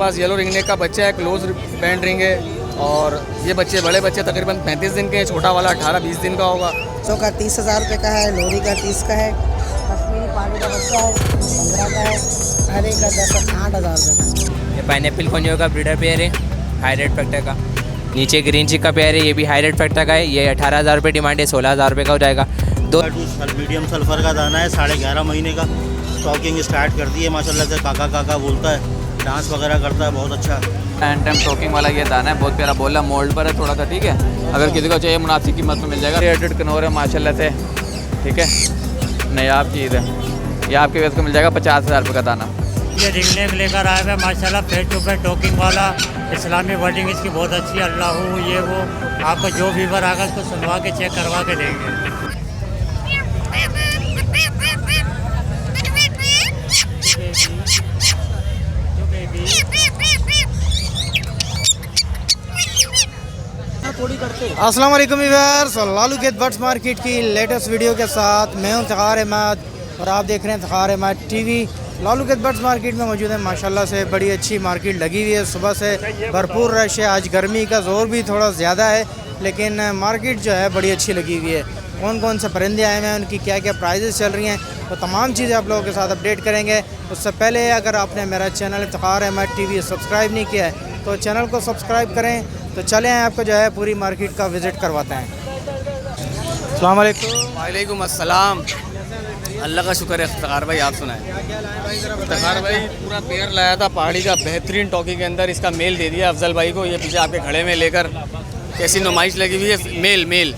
पास yellow ring neck का बच्चा है, क्लोज बैंड रिंग है। और ये बच्चे बड़े बच्चे तकरीबन 35 दिन के हैं, छोटा वाला 18-20 दिन का होगा। बच्चों का 30,000 रुपये का है, लोरी का 30 का है, कश्मीरी पानी का बच्चा है 15 का है, हरे का 8,000 रुपये का। ये पाइनएप्पल खोनियो का ब्रीडर पेयर है, हाई रेट फैक्टर का। नीचे ग्रीन चिक का पेयर है, ये भी हाई रेट फैक्टर का है। ये 18,000 रुपये डिमांड है, 16,000 रुपये का हो जाएगा। मीडियम सल्फर का दाना है, 11.5 महीने का। स्टॉकिंग स्टार्ट कर दी है माशाल्लाह से, काका काका बोलता है, डांस वगैरह करता है, बहुत अच्छा। एंड टाइम टॉकिंग वाला ये दाना है, बहुत प्यारा बोल रहा, मोल्ड पर है थोड़ा सा, ठीक है। अगर किसी को चाहिए मुनासिब कीमत में मिल जाएगा। रेटेड कनौर है माशाल्लाह से, ठीक है, नयाब चीज़ है। ये आपके वेस को मिल जाएगा 50,000 रुपये का दाना। ये रिंगनेक लेकर आए हुए माशाल्लाह, फेस टू फेस टॉकिंग वाला, इस्लामी वर्डिंग इसकी बहुत अच्छी है। अल्लाह ये वो आपको जो व्यूवर आगा उसको सुनवा के चेक करवा के देंगे। अस्सलाम वालेकुम viewers, Lalu gate birds market की लेटेस्ट वीडियो के साथ मैं हूं फ़ख़ार अहमद और आप देख रहे हैं Fakhar Ahmad TV. Lalu gate birds market में मौजूद है, माशाल्लाह से बड़ी अच्छी मार्केट लगी हुई है। सुबह से भरपूर रश है। आज गर्मी का ज़ोर भी थोड़ा ज़्यादा है, लेकिन मार्केट जो है बड़ी अच्छी लगी हुई है। कौन कौन से परिंदे आए हुए हैं, उनकी क्या क्या प्राइजेस चल रही हैं, वो तमाम चीज़ें आप लोगों के साथ अपडेट करेंगे। उससे पहले अगर आपने मेरा चैनल फ़ख़ार अहमद टीवी सब्सक्राइब नहीं किया है तो चैनल को सब्सक्राइब करें। तो चलें आपको जो है पूरी मार्केट का विज़िट करवाते हैं। अस्सलाम वालेकुम। वालेकुम अस्सलाम। अल्लाह का शुक्र है। फ़ख़ार भाई आप सुनाएं। फ़ख़ार भाई पूरा पेयर लाया था पहाड़ी का, बेहतरीन टॉकी के अंदर। इसका मेल दे दिया अफजल भाई को। ये पीछे आपके खड़े में लेकर कैसी नुमाइश लगी हुई है। मेल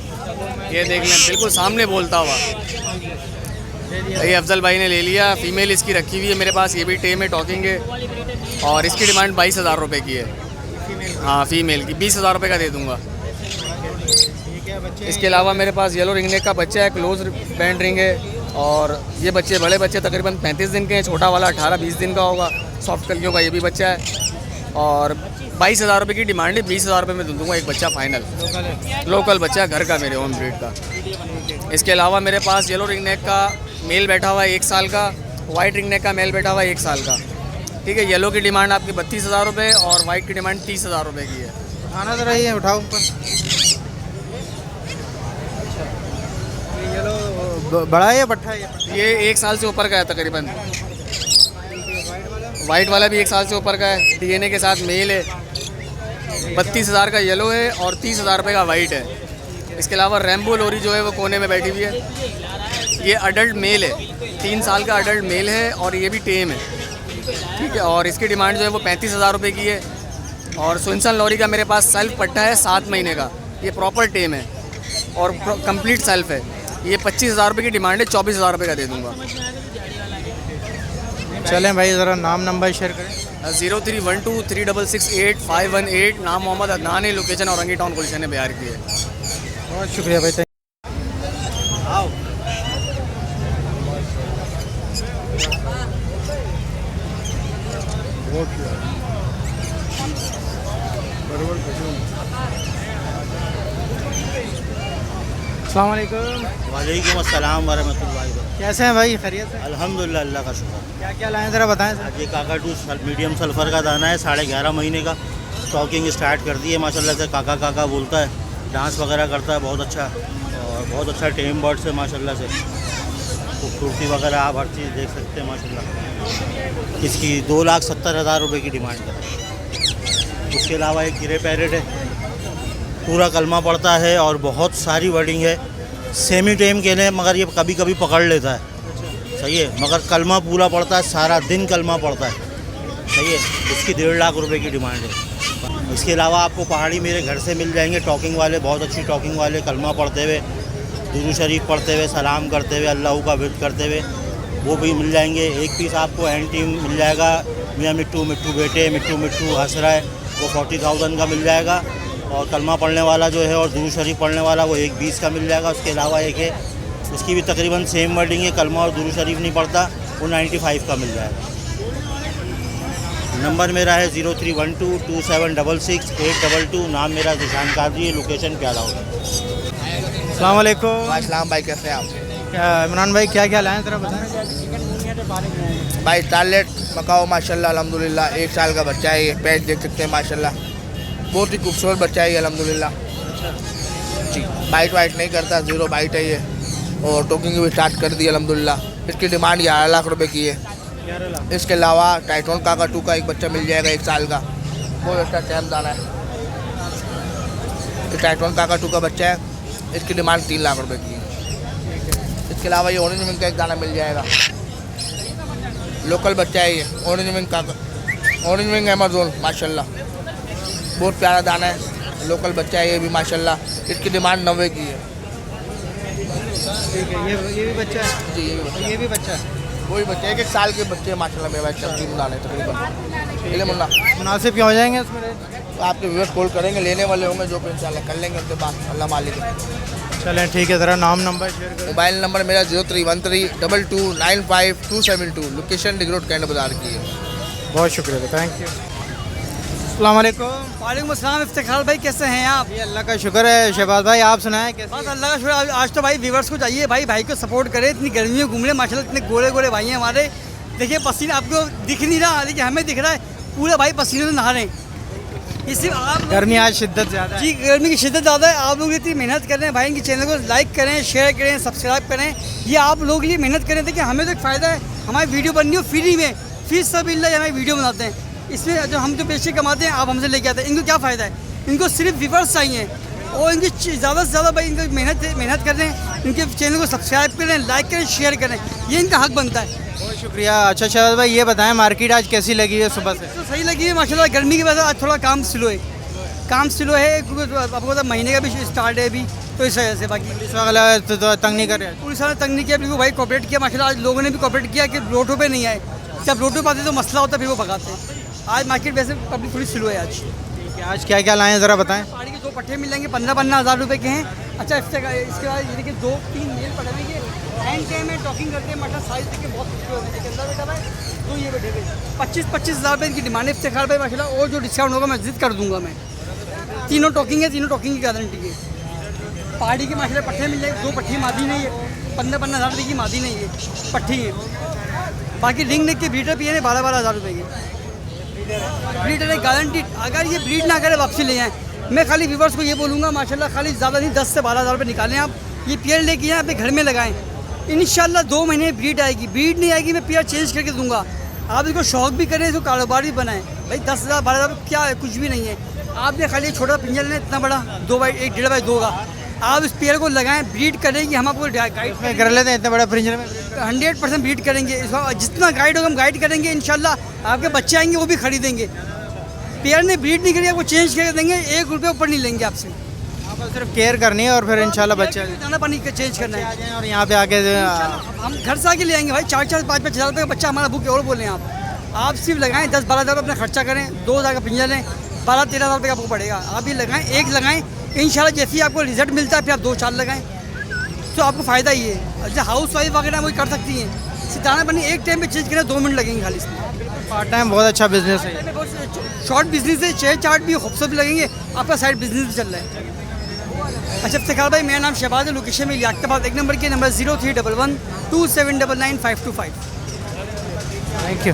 ये देख लें, बिल्कुल सामने बोलता हुआ। ये अफजल भाई ने ले लिया। फ़ीमेल इसकी रखी हुई है मेरे पास, ये भी टेम है, टॉकिंग है। और इसकी डिमांड 22,000 रुपये की है। हाँ, फ़ीमेल की 20,000 रुपये का दे दूँगा। इसके अलावा मेरे पास येलो रिंग नेक का बच्चा है, क्लोज बैंड रिंग है। और ये बच्चे बड़े बच्चे तकरीबन 35 दिन के हैं, छोटा वाला 18-20 दिन का होगा। सॉफ्ट कलियों का ये भी बच्चा है। और 22,000 रुपये की डिमांड है, 20,000 रुपये में दे दूँगा एक बच्चा फाइनल। लोकल बच्चा है, घर का, मेरे होम ब्रीड का। इसके अलावा मेरे पास येलो रिंग नेक का मेल बैठा हुआ है 1 साल का, वाइट रिंग नेक का मेल बैठा हुआ है 1 साल का, ठीक है। येलो की डिमांड आपकी 32,000 रुपये और वाइट की डिमांड 30,000 रुपये की है। खाना तो रही है, उठाओ ऊपर। येलो बड़ा है या पट्ठा है? ये 1 साल से ऊपर का है तकरीबन। वाइट वाला भी 1 साल से ऊपर का है, डीएनए के साथ मेल है। 32,000 का येलो है और 30,000 रुपये का वाइट है। इसके अलावा रैम्बो लोरी जो है वो कोने में बैठी हुई है। ये अडल्ट मेल है, 3 साल का अडल्ट मेल है और ये भी टेम है, ठीक है। और इसकी डिमांड जो है वो 35,000 रुपये की है। और सुनसन लॉरी का मेरे पास सेल्फ पट्टा है 7 महीने का, ये प्रॉपर टेम है और कंप्लीट सेल्फ है। ये 25,000 रुपये की डिमांड है, 24,000 रुपये का दे दूँगा। चलें भाई, ज़रा नाम नंबर शेयर करें। 03123668 नाम मोहम्मद अदनान है, लोकेशन औरंगी टाउन गुलशन बिहार की है। बहुत शुक्रिया भाई। अस्सलाम वालेकुम। वालेकुम अस्सलाम वरहमतुल्लाहि वबरकातुहू। कैसे हैं भाई, खैरियत से? अल्हम्दुलिल्लाह, अल्लाह का शुक्र। क्या क्या लाएं ज़रा बताएं सर। ये काका टू मीडियम सल्फर का दाना है, 11.5 महीने का। स्टॉकिंग स्टार्ट कर दी है माशाल्लाह से, काका काका बोलता है, डांस वगैरह करता है, बहुत अच्छा। और बहुत अच्छा टेम बर्ड्स है माशाल्लाह से। खूबसूरती वगैरह आप हर चीज़ देख सकते हैं माशाल्लाह। इसकी 2,70,000 रुपये की डिमांड है। उसके अलावा एक गिरे पैरेट है, पूरा कलमा पड़ता है और बहुत सारी वर्डिंग है। सेमी टेम के लिए, मगर ये कभी कभी पकड़ लेता है, सही है। मगर कलमा पूरा पड़ता है, सारा दिन कलमा पड़ता है, सही है। इसकी 1.5 लाख रुपए की डिमांड है। इसके अलावा आपको पहाड़ी मेरे घर से मिल जाएंगे, टॉकिंग वाले, बहुत अच्छी टॉकिंग वाले, कलमा पढ़ते हुए, दुरूद शरीफ पढ़ते हुए, सलाम करते हुए, अल्लाह का विर्द करते हुए, वो भी मिल जाएंगे। एक पीस आपको एंड टीम मिल जाएगा, मियाँ मिट्टू, मिट्टू बेटे, मिट्टू मिट्टू हंस रहा है, वो 40,000 का मिल जाएगा। और कलमा पढ़ने वाला जो है और दुरूद शरीफ पढ़ने वाला वो 1,20 का मिल जाएगा। उसके अलावा एक है, उसकी भी तकरीबन सेम वर्डिंग है, कलमा और दुरूद शरीफ नहीं पढ़ता, वो 95 का मिल जाएगा। नंबर मेरा है 03122766 नाम मेरा जिशान कादरी है, लोकेशन प्याला होगा। अस्सलाम वालेकुम। अस्सलाम भाई, कैसे हैं आप? क्या इमरान भाई, क्या क्या लाएं ज़रा बताएं। भाई टारलेट मकाओ माशाल्लाह अल्हम्दुलिल्लाह, 1 साल का बच्चा है ये, पैच देख सकते हैं माशाल्लाह, बहुत ही खूबसूरत बच्चा है ये अल्हम्दुलिल्लाह जी। बाइट वाइट नहीं करता, 0 बाइट है ये, और टोकिंग भी स्टार्ट कर दी अल्हम्दुलिल्लाह। इसकी डिमांड 11 लाख रुपए की है। इसके अलावा टाइटोन काकाटू का एक बच्चा मिल जाएगा 1 साल का, बहुत अच्छा टाइम दाना है। ये टाइटोन काकाटू का बच्चा है, इसकी डिमांड 3 लाख रुपए की है। इसके अलावा ये ऑरेंज विंग का एक दाना मिल जाएगा, लोकल बच्चा है ये, ऑरेंज विंग अमेजोन माशाल्लाह, बहुत प्यारा दाना है, लोकल बच्चा है ये भी माशाल्लाह। इसकी डिमांड 90 की है। ठीक है, ये भी बच्चा है जी, ये भी बच्चा है, वही बच्चे 1 साल के बच्चे हैं माशाल्लाह मेरे भाई, 3 दाने तकरीबन। ले मुन्ना, मुनासिब क्या हो जाएंगे इसमें रेट? तो आपके व्यूअर्स कॉल करेंगे, लेने वाले होंगे जो इंशाल्लाह कर लेंगे उनके बाद, अल्लाह मालिक है। चलें ठीक है, ज़रा नाम नंबर शेयर करें। मोबाइल नंबर मेरा 031322955272, लोकेशन डिग रोड कैंट बाजार की है। बहुत शुक्रिया, थैंक यू। अस्सलाम वालेकुम। वालेकुम अस्सलाम, इफ्तिखार भाई कैसे हैं आप? ये अल्लाह का शुक्र है। शहबाज भाई आप सुनाएं कैसे? बस अल्लाह का शुक्र। आज तो भाई व्यूअर्स को चाहिए भाई को सपोर्ट करें, इतनी गर्मी में घूम रहे माशाल्लाह, इतने गोरे गोरे भाई हैं हमारे। देखिए पसीने आपको दिख नहीं रहा, लेकिन हमें दिख रहा है, पूरे भाई पसीने से नहा रहे हैं। इसी आप गर्मी आज शिद्दत ज़्यादा है जी, गर्मी की शिद्दत ज़्यादा है। आप लोग इतनी मेहनत कर रहे हैं भाई, इनके चैनल को लाइक करें, शेयर करें, सब्सक्राइब करें, ये आप लोग के लिए मेहनत करें। देखिए हमें तो एक फ़ायदा है, हमारी वीडियो बननी हो फ्री में, फीस सब इल्ला हमारी वीडियो बनाते हैं, इसमें जो हम जो पैसे कमाते हैं आप हमसे लेके आते हैं। इनको क्या फ़ायदा है, इनको सिर्फ व्यूअर्स चाहिए, और इनकी ज़्यादा से ज़्यादा भाई इनको मेहनत कर रहे हैं, इनके चैनल को सब्सक्राइब करें, लाइक करें, शेयर करें, ये इनका हक बनता है। बहुत शुक्रिया। अच्छा शहबाज भाई ये बताएं मार्केट आज कैसी लगी है सुबह से? तो सही लगी है माशाल्लाह, गर्मी की वजह से आज थोड़ा काम स्लो है, क्योंकि आपको पता महीने का भी स्टार्ट है अभी, तो इस वजह से। बाकी पुलिस वाला तो तंग नहीं कर रहे? पुलिस वाले तंग नहीं किया, बिल्कुल भाई कोऑपरेट किया माशाल्लाह। आज लोगों ने भी कोऑपरेट किया कि रोडों पे नहीं आए, जब रोडों पे आते तो मसला होता फिर वो भगाते हैं। आज मार्केट वैसे पब्लिक थोड़ी स्लो है आज। ठीक है, आज क्या क्या लाए हैं ज़रा बताएं। साड़ी के 2 पट्टे मिलेंगे, 15-15 हज़ार रुपये के हैं। अच्छा इसके बाद ये देखिए 2-3 मेल पड़े हुए, ये हैंड टाइम में टॉकिंग करते हैं, मतलब साइज देखिए बहुत अच्छे होते हैं। अंदर बेटा भाई तो ये बैठे हुए 25-25 हज़ार रुपये की डिमांड है इफ्तिखार भाई माशाल्लाह, और जो डिस्काउंट होगा मैं जिद कर दूँगा। मैं तीनों टॉकिंग है, तीनों टॉकिंग की गारंटी है। पहाड़ी के माशाल्लाह पट्टे मिल जाएंगे, 2 पट्टी मादी नहीं है, 15-15 हज़ार रुपये की मादी नहीं है, पट्टी है। बाकी रिंग नेक के ब्रीडर भी है 12-12 हज़ार रुपये के ब्रीडर है, गारंटी। अगर ये ब्रीड ना करे वापसी ले जाएँ। मैं खाली व्यूअर्स को ये बोलूँगा माशाल्लाह, खाली ज़्यादा नहीं 10 से 12 हज़ार रुपये निकालें आप, ये पेयर लेके आएँ, अपने घर में लगाएं, इंशाल्लाह 2 महीने ब्रीड आएगी। ब्रीड नहीं आएगी मैं पेयर चेंज करके दूँगा। आप इसको शौक भी करें, इसको कारोबार भी बनाएं। भाई 10,000 12,000 क्या है, कुछ भी नहीं है। आपने खाली छोटा पिंजर लेना, इतना बड़ा 1.5 का, आप इस पेयर को लगाएं, ब्रीड करेंगे, हम आपको गाइड में कर लेते हैं, इतने बड़ा पिंजरे में 100% ब्रीड करेंगे। इसको जितना गाइड होगा हम गाइड करेंगे, इंशाल्लाह आपके बच्चे आएंगे वो भी खरीदेंगे। पेयर ने ब्रीड नहीं करी, आपको चेंज करके देंगे, 1 रुपये ऊपर नहीं लेंगे आपसे। आपको सिर्फ केयर करनी है और फिर इंशाल्लाह बच्चे दाना पानी चेंज करना है, और यहाँ पे आके हम घर से आके ले आएंगे भाई। 4-4 5-5 हज़ार रुपये का बच्चा हमारा बुक है, और बोलें आप सिर्फ लगाएं, 10-12 हज़ार अपना खर्चा करें, 2 हज़ार का पिंजर लें, 12-13 हज़ार रुपये का आपको पड़ेगा। आप ये लगाएं, एक लगाएं, इंशाल्लाह जैसे ही आपको रिजल्ट मिलता है फिर आप 2-4 लगाएं, तो आपको फ़ायदा ही है। जो हाउस वाइफ वगैरह वही कर सकती हैं, दाना पानी एक टाइम पे चेंज करें, 2 मिनट लगेंगे खाली इसमें। पार्ट टाइम बहुत अच्छा बिजनेस है, शॉर्ट बिजनेस है, शेयर चार्ट भी खूबसूरत भी लगेंगे, आपका साइड बिजनेस भी चल रहा है। अच्छा इफ्तिखार भाई मेरा नाम शहबाज है, लोकेशन में लियाकताबाद 1 नंबर के, नंबर 0311279955। Thank you.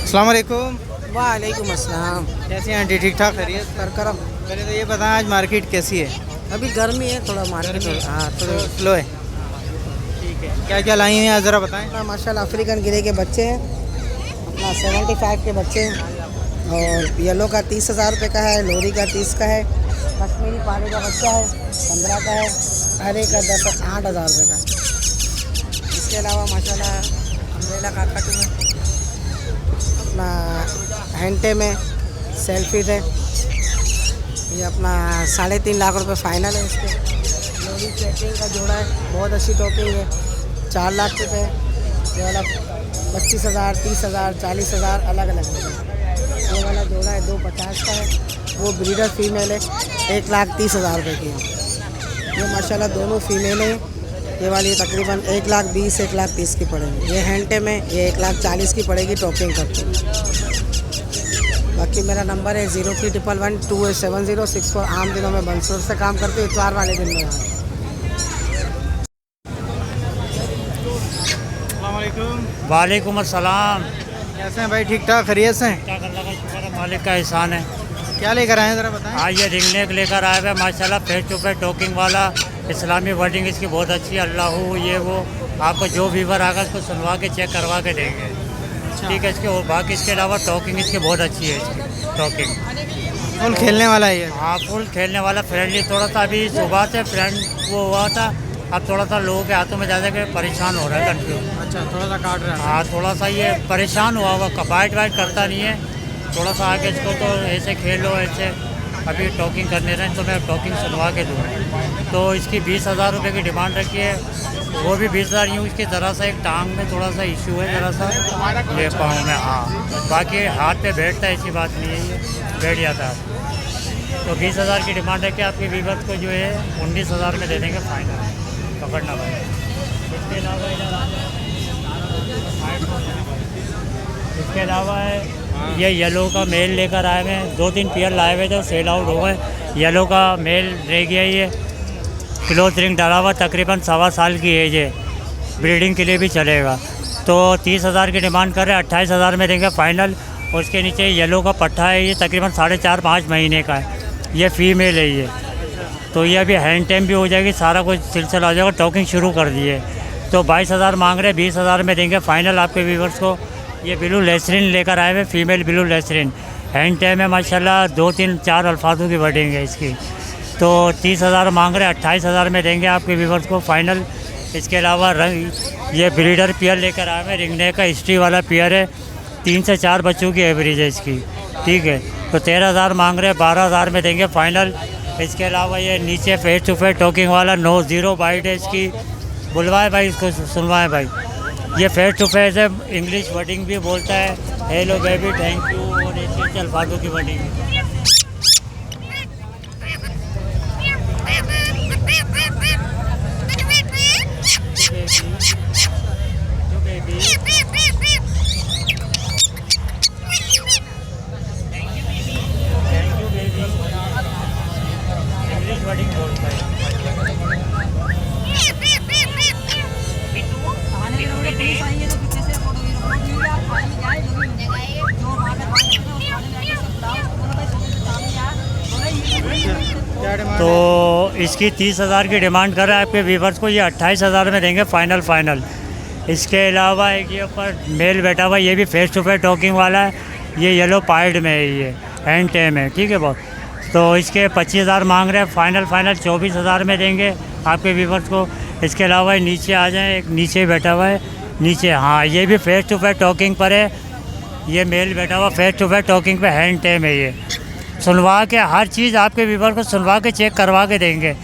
अस्सलाम वालेकुम। वालेकुम अस्सलाम। कैसे हैं आंटी, ठीक ठाक खैरियत? करम। पहले तो ये बताएं आज मार्केट कैसी है? अभी गर्मी है, थोड़ा मार्केट हाँ थोड़ा स्लो है। ठीक है, क्या क्या लाई हैं ज़रा बताएं। माशाल्लाह अफ्रीकन गिरे के बच्चे हैं, अपना 75 के बच्चे हैं, और येलो का 30,000 रुपये का है, लोरी का 30 का है, कश्मीरी पाले का बच्चा है 15 का है, हरे का 8 हज़ार रुपये का। इसके अलावा माशाल्लाह अम्ब्रेला काकाटू में, अपना हैंटे में सेल्फी है, ये अपना 3.5 लाख रुपए फाइनल है। इसके लोरी चेकिंग का जोड़ा है, बहुत अच्छी टॉपिंग है, 4 लाख रुपये। ये वाला 25,000 30,000 40,000 अलग अलग है। ये वाला जोड़ा है 250 का है, वो ब्रीडर फीमेल है, 1,30,000 रुपये की है। ये माशाल्लाह दोनों फीमेल हैं। ये वाली तकरीबन 1,20,000 1,30,000 की पड़ेगी। ये हैंटे में ये 1,40,000 की पड़ेगी टॉपिंग करके। बाकी मेरा नंबर है 0311128706 आम दिनों में बंसोर से काम करते हैं, इतवार वाले दिन में। वालेकुम अस्सलाम। कैसे हैं भाई? ठीक ठाक, खैरियत से हैं? क्या कर लगा, शुक्र है मालिक का एहसान है। क्या लेकर आए हैं ज़रा बताएं। हाँ, ये रिंग नेक लेकर आए हुए माशाल्लाह, फेस टू फेस टॉकिंग वाला, इस्लामी वर्डिंग इसकी बहुत अच्छी है। अल्लाह ये वो आपको जो व्यूवर आएगा उसको सुनवा के चेक करवा के देंगे। ठीक है, इसके और बाकी इसके अलावा टॉकिंग इसकी बहुत अच्छी है। इसकी टॉकिंग फुल खेलने वाला है ये। हाँ, फुल खेलने वाला, फ्रेंडली। थोड़ा सा अभी सुबह से फ्रेंड वो हुआ था, अब थोड़ा सा लोगों के हाथों में ज़्यादा के परेशान हो रहा है, कंफ्यूज। अच्छा, थोड़ा सा काट रहा है। हाँ, थोड़ा सा ये परेशान हुआ हुआ, बाइट वाइट करता नहीं है। थोड़ा सा आगे इसको तो ऐसे खेलो, ऐसे अभी टॉकिंग करने रहे तो मैं टॉकिंग सुनवा के दूँ। तो इसकी 20,000 रुपये की डिमांड रखी है, वो भी 20,000 यूँ। इसकी ज़रा सा एक टांग में थोड़ा सा इशू है, ज़रा सा ले पाऊँ मैं। हाँ, बाकी हाथ पे बैठता है, ऐसी बात नहीं है, ये बैठ जाता है। तो 20,000 की डिमांड रखी है। आपके व्यूअर्स को जो है 19,000 में दे देंगे फाइनल। पकड़ना भाई। इसके अलावा है ये येलो का मेल लेकर आए हुए हैं। 2-3 पेयर लाए हुए थे, सेल आउट हो गए। येलो का मेल रह गया। ये क्लोथ रिंग डाला हुआ, तकरीबन 1.25 साल की एज है, ब्रीडिंग के लिए भी चलेगा। तो 30,000 की डिमांड कर रहे हैं, 28,000 में देंगे फाइनल। उसके नीचे येलो का पट्टा है, ये तकरीबन 4.5-5 महीने का है। ये फीमेल है ये। तो ये अभी हैंड टाइम भी हो जाएगी, सारा कुछ सिलसिला हो जाएगा। टॉकिंग शुरू कर दी है। तो 22,000 मांग रहे हैं, 20,000 में देंगे फाइनल आपके व्यूवर्स को। ये ब्लू लेसरिन लेकर आए हुए, फीमेल ब्लू लेसरिन। हैंड टाइम है माशाल्लाह, 2-3-4 अल्फाजों की वर्डिंग है इसकी। तो 30,000 मांग रहे हैं, 28,000 में देंगे आपके व्यूवर्स को फाइनल। इसके अलावा ये ब्रीडर पेयर लेकर आए हुए, रिंगने का हिस्ट्री वाला पेयर है। 3 से 4 बच्चों की एवरेज है इसकी। ठीक है, तो 13,000 मांग रहे हैं, 12,000 में देंगे फाइनल। इसके अलावा ये नीचे फेस टू फेस टॉकिंग वाला, नो ज़ीरो बाइट है इसकी। बुलवाए भाई, इसको सुनवाएं भाई। ये फेस टू फेस है, इंग्लिश वर्डिंग भी बोलता है, हेलो बेबी, थैंक यू, और ऐसे अल्फाजों की वर्डिंग। इंग्लिश वर्डिंग बोलता है। तो इसकी 30,000 की डिमांड कर रहा है आपके व्यूवर्स को। ये 28,000 में देंगे फाइनल। इसके अलावा एक ये ऊपर मेल बैठा हुआ, ये भी फेस टू फेस टॉकिंग वाला है। ये येलो पाइड में है, ये हैंड टेम है। ठीक है बहुत। तो इसके 25,000 मांग रहे हैं, फाइनल 24,000 में देंगे आपके व्यूवर्स को। इसके अलावा नीचे आ जाएँ, एक नीचे बैठा हुआ है नीचे। हाँ, ये भी फेस टू फेस टॉकिंग पर है। ये मेल बैठा हुआ फेस टू फेस टॉकिंग पे, हैंड टेम है। ये सुनवा के हर चीज़ आपके व्यूवर को सुनवा के चेक करवा के देंगे।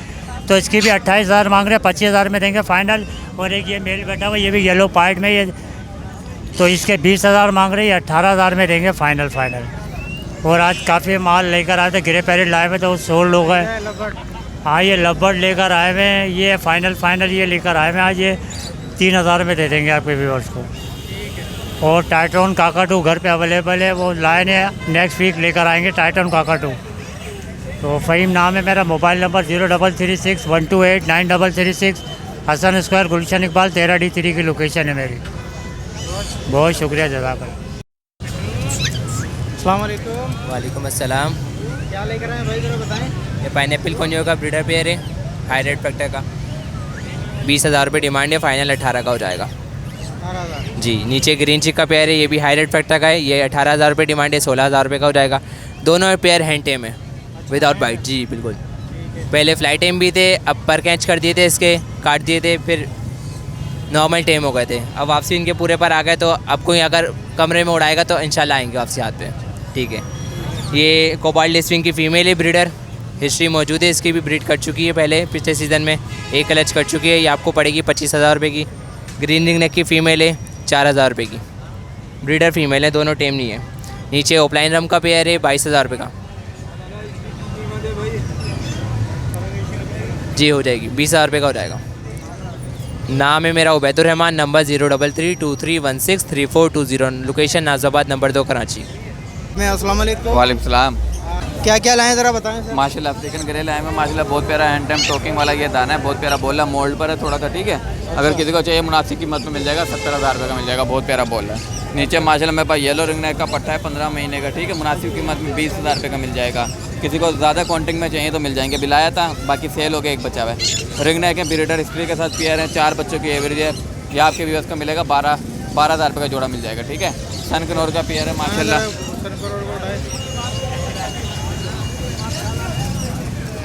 तो इसकी भी 28,000 मांग रहे हैं, 25,000 में देंगे फाइनल। और एक ये मेल बैठा हुआ, ये भी येलो पार्ट में, ये तो इसके 20,000 मांग रहे हैं, 18,000 में देंगे फाइनल। और आज काफ़ी माल लेकर आए थे, गिरे पैरेट लाए हुए थे, वो सोल्ड हो गए। हाँ, ये लब्बड़ लेकर आए हुए हैं, ये फाइनल ये लेकर आए हुए हैं आज। ये 3,000 में दे देंगे आपके व्यूवर्स को। और टाइटन काकाटू घर पे अवेलेबल है, वो लाइन है, नेक्स्ट वीक लेकर आएंगे टाइटन काकाटू। तो फ़हीम नाम है मेरा। Mobile number 0336-128-9336। हसन स्क्वायर, गुलशन इकबाल, 13D3 की लोकेशन है मेरी। बहुत शुक्रिया, जज़ाकल्लाह। अस्सलाम वालेकुम। वालेकुम अस्सलाम। क्या लेकर आए हैं भाई, ज़रा बताएं। ये पाइनएप्पल कोनियो का ब्रीडर पेयर है, हाई रेड फैक्टर का। 20,000 रुपये डिमांड है, फाइनल 18 का हो जाएगा 18,000 जी। नीचे ग्रीन चिक का पेयर है, ये भी हाई रेड फैक्टर का है। ये 18,000 रुपये डिमांड है, 16,000 रुपये का हो जाएगा। दोनों पेयर हैंड टेम है, विदाउट बाइट जी, बिल्कुल। पहले फ्लाई टेम भी थे, अब पर कैच कर दिए थे, इसके काट दिए थे, फिर नॉर्मल टेम हो गए थे। अब वापसी इनके पूरे पर आ गए, तो अब कोई अगर कमरे में उड़ाएगा तो इंशाल्लाह आएंगे वापसी हाथ पे। ठीक है, ये कोबाल्ट स्विंग की फ़ीमेल है, ब्रीडर हिस्ट्री मौजूद है, इसकी भी ब्रीड कर चुकी है पहले पिछले सीज़न में, एक क्लच कर चुकी है। ये आपको पड़ेगी 25,000 रुपये की। ग्रीन रिंग नेक की फ़ीमेल है, 4,000 रुपये की। ब्रीडर फीमेल है, दोनों टेम नहीं है। नीचे ओपलाइन रम का पेयर है, 22,000 रुपये का जी, हो जाएगी 20,000 रुपये का हो जाएगा। नाम है मेरा Ubaidur Rahman, number 03323163420, location Nazabad number 2 Karachi. मैं अस्सलाम वालेकुम। वालेकुम सलाम। क्या क्या लाएं ज़रा बताएं सर। माशाल्लाह अफ्रीकन ग्रे लाए में माशाल्लाह बहुत प्यारा हैंड टाइम टोकिंग वाला ये दाना है, बहुत प्यारा बोल है, मोल्ड पर है थोड़ा सा, ठीक है। अगर किसी को चाहिए मुनासिब कीमत में मिल जाएगा, 70,000 रुपये का मिल जाएगा, बहुत प्यारा बोल है। नीचे माशाल्लाह मेरे पास येलो रिंग नेक का पट्टा है 15 महीने का, ठीक है, मुनासिब कीमत में 20,000 रुपये का मिल जाएगा। किसी को ज़्यादा क्वांटिटी में चाहिए तो मिल जाएंगे, बिलाया था बाकी सेल हो गया, एक बचा हुआ है। रिंग नेक है, ब्रीडर हिस्ट्री के साथ पेयर है, 4 बच्चों की एवरेज है। ये आपके व्यूअर्स का मिलेगा 12,000 रुपये का जोड़ा मिल जाएगा, ठीक है। सन कनौर का पेयर है माशाल्लाह,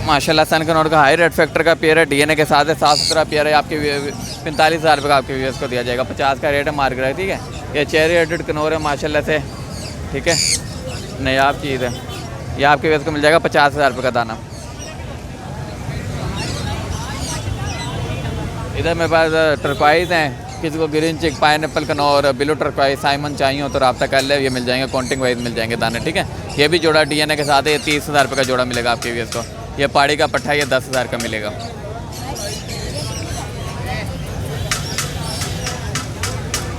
माशाल्लाह सन कनौर का हाई रेड फैक्टर का पेयर है, डीएनए के साथ है, साफ सुथरा पेयर है। आपके 45,000 रुपये का आपके व्यूअर्स को दिया जाएगा, 50 का रेट है मार्केट है, ठीक है। ये चेरी हेडेड कनौर है माशाल्लाह से, ठीक है, नायाब चीज़ है। ये आपके व्यूअर्स को मिल जाएगा 50,000 रुपये का दाना। इधर मेरे पास टर्कवाइज हैं, किसी को ग्रीन चिक, pineapple Knorr, blue turquoise, Simon चाहिए हो तो रब्ता कर ले, ये मिल जाएंगे, काउंटिंग वाइज मिल जाएंगे दाने, ठीक है। ये भी जोड़ा डीएनए के साथ है, ये 30,000 रुपये का जोड़ा मिलेगा आपके व्यूअर्स को। ये पहाड़ी का पट्टा, ये 10,000 का मिलेगा।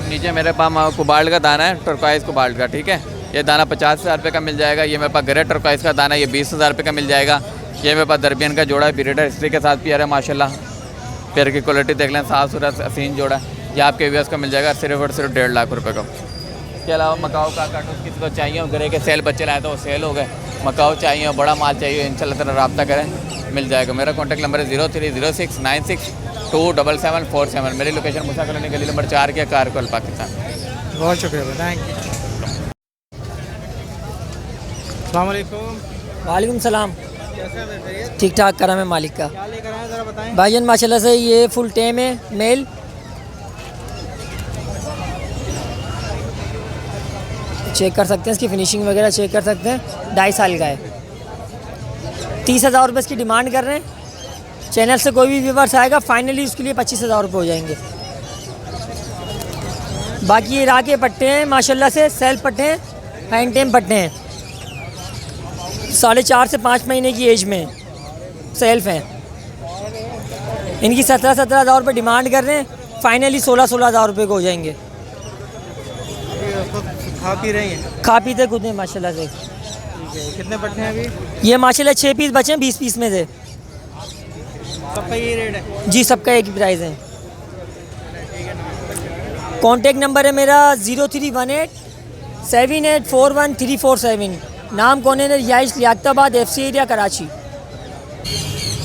नीचे मेरे पास कुबाल्ड का दाना है, टर्कवाइज कुबाल्ड का, ठीक है। ये दाना 50,000 रुपये का मिल जाएगा। ये मेरे पास ग्रे टर्कवाइज का दाना है, ये 20,000 रुपये का मिल जाएगा। ये मेरे पास दरबियन का जोड़ा है, ब्रीडर हिस्ट्री के साथ पेयर है माशाल्लाह। पेयर की क्वालिटी देख लें, साफ सुथरा हसीन जोड़ा है। ये आपके व्यूअर्स को मिल जाएगा सिर्फ और सिर्फ 1.5 लाख रुपये का। इसके अलावा मकाऊ का कार्टून किसी को चाहिए हो, ग्रे के सेल बच्चे लाए तो वो सेल हो गए, मकाऊ चाहिए हो, बड़ा माल चाहिए, इंशाल्लाह ताला रब्ता करें, मिल जाएगा। मेरा कॉन्टैक्ट नंबर है 0306962747। मेरी लोकेशन मूसा कॉलोनी गली नंबर 4 के कारकोल पाकिस्तान। बहुत शुक्रिया, थैंक यू। अस्सलाम वालेकुम। वालेकुम सलाम। कैसे हैं भैया? ठीक ठाक करम है मालिक का। क्या लेकर आए ज़रा बताएं। भाईजान माशाल्लाह से ये फुल टेम है, मेल, चेक कर सकते हैं, इसकी फिनिशिंग वगैरह चेक कर सकते हैं। 2.5 साल का है, 30,000 रुपये इसकी डिमांड कर रहे हैं। चैनल से कोई भी व्यूवर्स आएगा फाइनली उसके लिए 25,000 रुपये हो जाएंगे। बाकी ये राह के पट्टे हैं माशाल्लाह से, सेल पट्टे हैं, हैंड टेम पट्टे हैं, 4.5 से 5 महीने की एज में सेल्फ हैं। इनकी 17,000 रुपये डिमांड कर रहे हैं, फाइनली 16,000 रुपये को हो जाएंगे। खा पी रही हैं? खा पीते खुद हैं माशाल्लाह से। ठीक है, कितने पट्टे हैं अभी? ये माशाल्लाह 6 पीस बचे हैं 20 पीस में से। सबका ये रेट है? जी सबका एक ही प्राइस है। कॉन्टेक्ट नंबर है मेरा 031878413447। नाम कौन है? रिहाइश लियाकताबाद, FC एरिया कराची।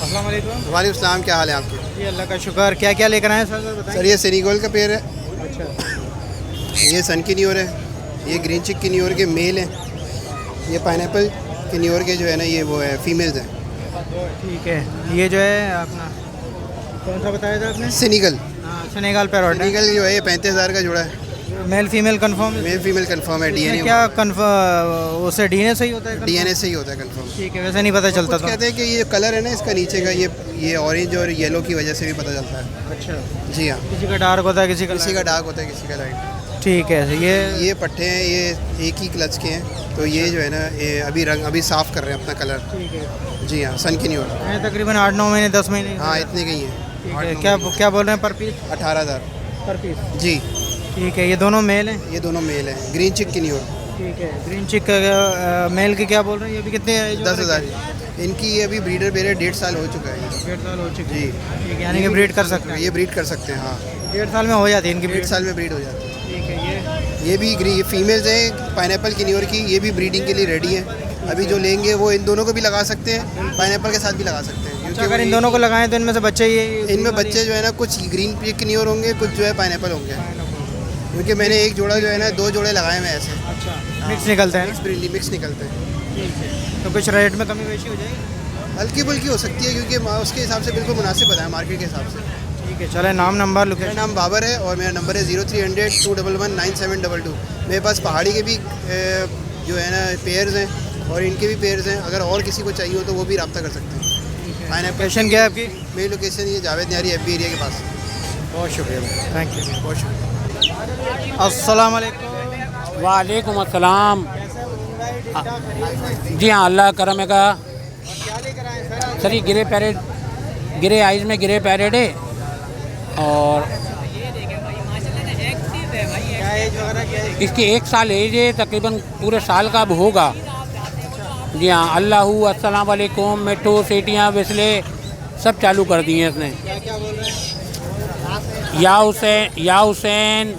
अस्सलाम वालेकुम। वालेकुम सलाम, क्या हाल है आपके? जी अल्लाह का शुक्र। क्या क्या लेकर आए सर बताएं। सर ये सेनेगल का पेड़ है, अच्छा, ये सन की न्यूर है, ये ग्रीन चिक की न्यूर के मेल हैं, ये पाइनएप्पल की न्यूर के जो है ना ये वो है फीमेल्स हैं। ठीक है। ये जो है अपना कौन सा बताया था आपने? सेनेगल। हाँ, सेनेगल पैरोट। सेनेगल जो है ये 35,000 का जोड़ा है। Male female confirm? Male female confirm है। डीएनए क्या कंफर्म उसे डीएनए सही होता है? डीएनए से ही होता है कंफर्म। ठीक है, वैसे नहीं पता चलता कुछ कहते हैं कि ये कलर है ना इसका नीचे का, ये ऑरेंज और येलो की वजह से भी पता चलता है। अच्छा जी हाँ, किसी का डार्क होता है, किसी का डार्क होता है, किसी का लाइट। ठीक है। ये पट्टे हैं, ये एक ही क्लच के हैं, तो ये जो है ना ये अभी साफ़ कर रहे हैं अपना कलर। ठीक है। जी हाँ, सन की न्यूर तकरीबन 8-9 महीने 10 महीने। हाँ इतने का ही है। ठीक है। क्या बोल रहे हैं पर पीस? 18,000 पर पीस। जी। ठीक है। ये दोनों मेल हैं? ये दोनों मेल हैं। ग्रीन चिक की न्यूर। ठीक है। ग्रीन चिक मेल के क्या बोल रहे हैं? ये भी कितने? 10,000। इनकी ये अभी ब्रीडर पेयर 1.5 साल हो चुका है। 1.5 साल हो चुका है। जी। ठीक है, यानी कि ब्रीड कर सकते हैं? ये ब्रीड कर सकते हैं, हाँ। 1.5 साल में हो जाती है इनकी? 1.5 साल में ब्रीड हो जाती है। ठीक है। ये भी ये फीमेल्स हैं पाइनएप्पल की न्यूर की, ये भी ब्रीडिंग के लिए रेडी है। अभी जो लेंगे वो इन दोनों को भी लगा सकते हैं, पाइनएप्पल के साथ भी लगा सकते हैं। क्योंकि अगर इन दोनों को लगाएं तो इनमें से बच्चे इनमें बच्चे जो है ना कुछ ग्रीन पिक की न्यूर होंगे, कुछ जो है पाइनएप्पल होंगे। क्योंकि मैंने एक जोड़ा जो है ना 2 जोड़े लगाए हैं ऐसे। अच्छा, मिक्स निकलते हैं? मिक्स निकलते हैं। ठीक है। तो कुछ रेट में कमी बेशी हो जाएगी? हल्की फुल्की हो सकती है, क्योंकि उसके हिसाब से बिल्कुल मुनासिब बताया मार्केट के हिसाब से। ठीक है। चले नाम नंबर मेरा लोकेशन? नाम बाबर है और मेरा नंबर है 0300-211-9722। मेरे पास पहाड़ी के भी जो है ना पेयर्स हैं और इनके भी पेयर्स हैं। अगर और किसी को चाहिए हो तो वो भी रब्ता कर सकते हैं। लोकेशन क्या है आपकी? मेरी लोकेशन ये जावेद न्यारी FB एरिया के पास। बहुत शुक्रिया, थैंक यू। बहुत शुक्रिया। अस्सलाम वालेकुम। वालेकुम अस्सलाम। जी हाँ, अल्लाह करम का। सर ये ग्रे पैरेट, ग्रे आइज में ग्रे पैरेट है और इसकी 1 साल एज है, तकरीबन पूरे साल का अब होगा। जी हाँ, अल्लाहू, अस्सलाम वालेकुम, मेट्रो, सीटियाँ, विसले सब चालू कर दिए हैं इसने। या हुसैन,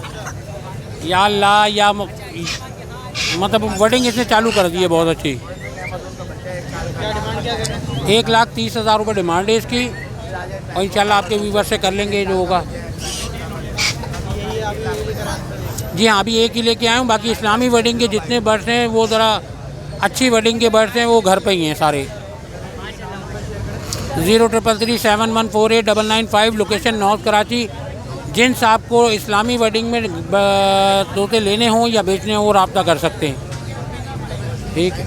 या अल्लाह, या मतलब वर्डिंग इसने चालू कर दी है बहुत अच्छी। 1,30,000 रुपये डिमांड है इसकी, और इंशाल्लाह आपके व्यूवर से कर लेंगे जो होगा। जी हाँ, अभी एक ही लेके आया हूँ, बाकी इस्लामी वेडिंग के जितने बर्ड्स हैं वो ज़रा अच्छी वेडिंग के बर्ड्स हैं, वो घर पे ही हैं सारे। 033371489995, लोकेशन नॉर्थ कराची। जिनसे आपको इस्लामी वेडिंग में तोते लेने हों या बेचने हों, रब्ता कर सकते हैं। ठीक है।